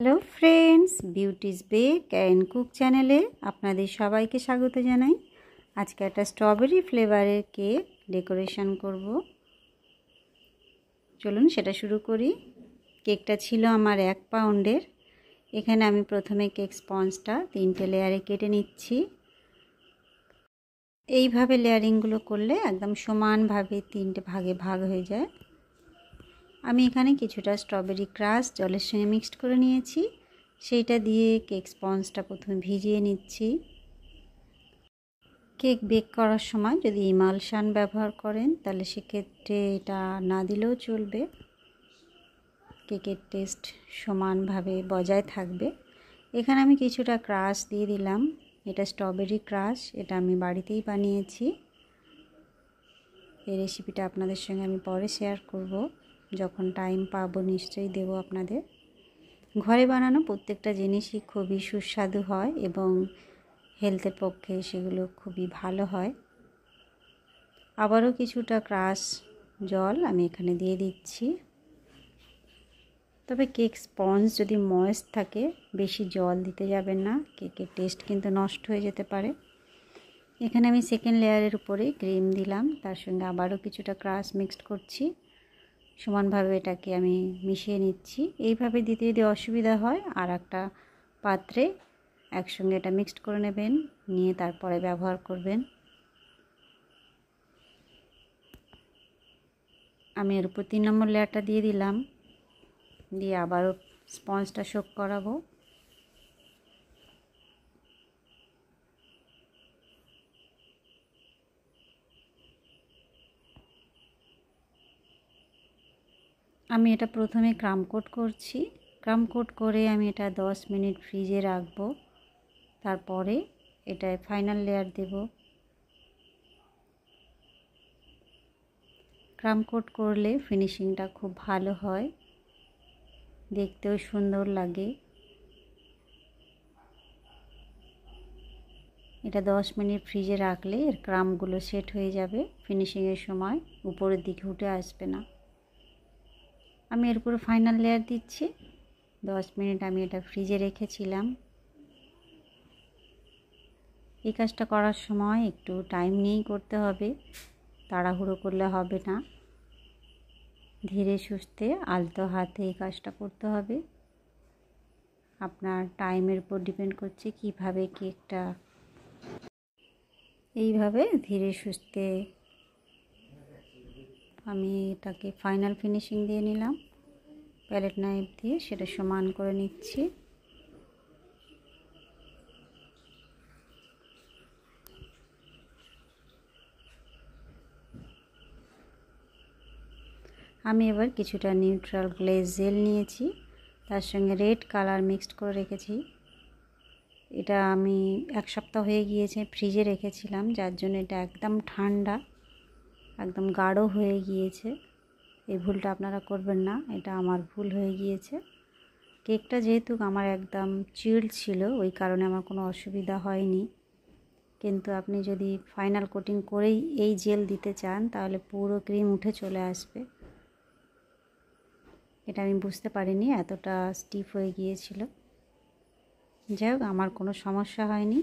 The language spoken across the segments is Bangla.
Hello friends, beauty's bake and cook চ্যানেলে আপনাদের সবাইকে স্বাগত জানাই। আজকে একটা স্ট্রবেরি ফ্লেভারের কেক ডেকোরেশন করব। চলুন সেটা শুরু করি। কেকটা ছিল আমার 1 পাউন্ডের। এখানে আমি প্রথমে কেক স্পঞ্জটা 3টে লেয়ারে কেটে নিচ্ছি। এইভাবে লেয়ারিংগুলো করলে একদম সমানভাবে 3টে ভাগে ভাগ হয়ে যায়। আমি এখানে কিছুটা স্ট্রবেরি ক্রাশ জলের সঙ্গে মিক্সড করে নিয়েছি। সেইটা দিয়ে কেক স্পঞ্জটা প্রথমে ভিজিয়ে নিচ্ছি। কেক বেক করার সময় যদি ইমালশান ব্যবহার করেন তাহলে সেক্ষেত্রে এটা না দিলেও চলবে, কেকের টেস্ট সমানভাবে বজায় থাকবে। এখানে আমি কিছুটা ক্রাশ দিয়ে দিলাম। এটা স্ট্রবেরি ক্রাশ, এটা আমি বাড়িতেই বানিয়েছি। এই রেসিপিটা আপনাদের সঙ্গে আমি পরে শেয়ার করব, যখন টাইম পাবো নিশ্চয়ই দেব আপনাদের। ঘরে বানানো প্রত্যেকটা জিনিসই খুবই সুস্বাদু হয় এবং হেলথের পক্ষে সেগুলো খুবই ভালো হয়। আবারও কিছুটা ক্রাশ জল আমি এখানে দিয়ে দিচ্ছি। তবে কেক স্পঞ্জ যদি ময়েস্ট থাকে বেশি জল দিতে যাবেন না, কেকের টেস্ট কিন্তু নষ্ট হয়ে যেতে পারে। এখানে আমি সেকেন্ড লেয়ারের উপরে ক্রিম দিলাম, তার সঙ্গে আবারও কিছুটা ক্রাশ মিক্সড করছি। সমানভাবে এটাকে আমি মিশিয়ে নিচ্ছি। এইভাবে দিতে যদি অসুবিধা হয় আর একটা পাত্রে একসঙ্গে এটা মিক্সড করে নেবেন, নিয়ে তারপরে ব্যবহার করবেন। আমি এর উপর 3 নম্বর লেয়ারটা দিয়ে দিলাম, দিয়ে আবারও স্পঞ্জটা সোক করাবো। আমি এটা প্রথমে ক্রাম কোট করছি। ক্রাম কোট করে আমি এটা 10 মিনিট ফ্রিজে রাখবো। তারপরে এটায় ফাইনাল লেয়ার দেব। ক্রাম কোট করলে ফিনিশিংটা খুব ভালো হয়, দেখতেও সুন্দর লাগে। এটা 10 মিনিট ফ্রিজে রাখলে এর ক্রামগুলো সেট হয়ে যাবে, ফিনিশিংয়ের সময় উপরের দিকে উঠে আসবে না। আমি এর উপরে ফাইনাল লেয়ার দিচ্ছি। 10 মিনিট আমি এটা ফ্রিজে রেখেছিলাম। এই কাজটা করার সময় একটু টাইম নিয়েই করতে হবে, তাড়াহুড়ো করলে হবে না। ধীরে সুস্থে আলতো হাতে এই কাজটা করতে হবে। আপনার টাইমের উপর ডিপেন্ড করছে কিভাবে কেকটা, এইভাবে ধীরে সুস্থে আমি এটাকে ফাইনাল ফিনিশিং দিয়ে নিলাম। প্যালেট নাইফ দিয়ে সেটা সমান করে নিচ্ছি। আমি এবার কিছুটা নিউট্রাল গ্লেজ জেল নিয়েছি, তার সঙ্গে রেড কালার মিক্সড করে রেখেছি। এটা আমি 1 সপ্তাহ হয়ে গিয়েছে ফ্রিজে রেখেছিলাম, যার জন্য এটা একদম ঠান্ডা, একদম গাঢ় হয়ে গিয়েছে। এই ভুলটা আপনারা করবেন না, এটা আমার ভুল হয়ে গিয়েছে। কেকটা যেহেতু আমার একদম চিল্ড ছিল, ওই কারণে আমার কোনো অসুবিধা হয়নি। কিন্তু আপনি যদি ফাইনাল কোটিং করেই এই জেল দিতে চান তাহলে পুরো ক্রিম উঠে চলে আসবে। এটা আমি বুঝতে পারিনি, এতটা স্টিফ হয়ে গিয়েছিল। যাই হোক, আমার কোনো সমস্যা হয়নি।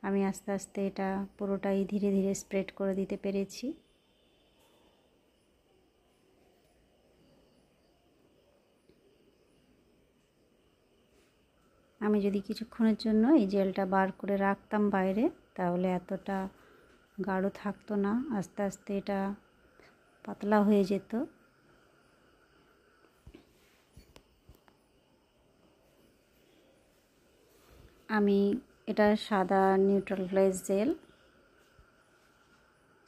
আমি আস্তে আস্তে এটা পুরোটাই ধীরে ধীরে স্প্রেড করে দিতে পেরেছি। আমি যদি কিছুক্ষণের জন্য এই জেলটা বার করে রাখতাম বাইরে, তাহলে এতটা গাঢ় থাকতো না, আস্তে আস্তে এটা পাতলা হয়ে যেত। আমি এটা সাদা নিউট্রাল গ্লেজ জেল,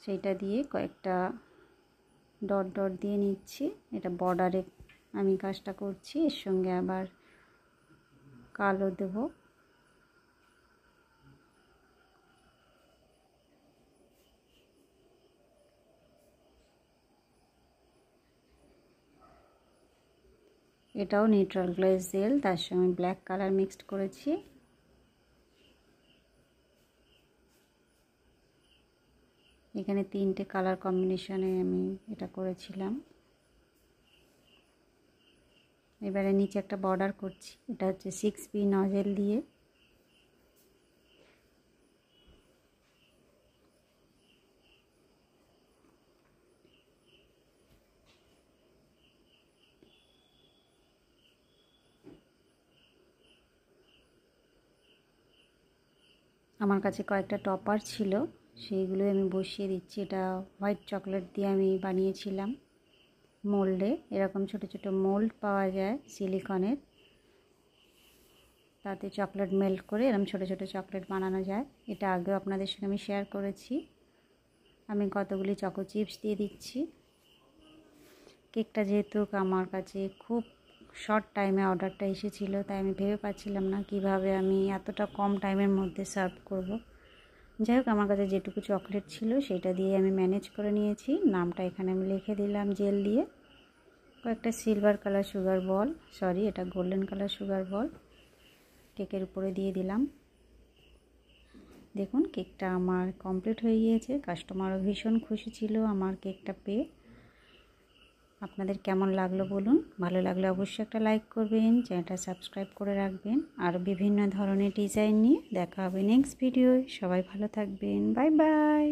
সেইটা দিয়ে কয়েকটা ডট ডট দিয়ে নিচ্ছি। এটা বর্ডারে আমি কাজটা করছি, এর সঙ্গে আবার কালো দেব। এটাও নিউট্রাল গ্লেজ জেল, তার সঙ্গে ব্ল্যাক কালার মিক্সড করেছি। এখানে 3টে কালার কম্বিনেশনে আমি এটা করেছিলাম। এবারে নিচে একটা বর্ডার করছি, এটা হচ্ছে 6P নজেল দিয়ে। আমার কাছে কয়েকটা টপার ছিল, সেইগুলো আমি বসিয়ে দিচ্ছি। এটা হোয়াইট চকলেট দিয়ে আমি বানিয়েছিলাম মোল্ডে। এরকম ছোট ছোট মোল্ড পাওয়া যায় সিলিকনের, তাতে চকলেট মেল্ট করে এরকম ছোট ছোট চকলেট বানানো যায়। এটা আগেও আপনাদের সঙ্গে আমি শেয়ার করেছি। আমি কতগুলি চকো চিপস দিয়ে দিচ্ছি। কেকটা যেহেতু আমার কাছে খুব শর্ট টাইমে অর্ডারটা এসেছিলো, তাই আমি ভেবে পাচ্ছিলাম না কিভাবে আমি এতটা কম টাইমের মধ্যে সার্ভ করব। যাই হোক, আমার কাছে যেটুকু চকলেট ছিল সেটা দিয়ে আমি ম্যানেজ করে নিয়েছি। নামটা এখানে আমি লিখে দিলাম জেল দিয়ে। কয়েকটা silver colour sugar ball, sorry এটা গোল্ডেন কালার সুগার বল কেকের উপরে দিয়ে দিলাম। দেখুন কেকটা আমার কমপ্লিট হয়ে গিয়েছে। কাস্টমারও ভীষণ খুশি ছিল আমার কেকটা পেয়ে। আপনাদের কেমন লাগলো বলুন। ভালো লাগলে অবশ্যই একটা লাইক করবেন, চ্যানেলটা সাবস্ক্রাইব করে রাখবেন। আর বিভিন্ন ধরনের ডিজাইন নিয়ে দেখা হবে নেক্সট ভিডিওয়। সবাই ভালো থাকবেন, বাই বাই।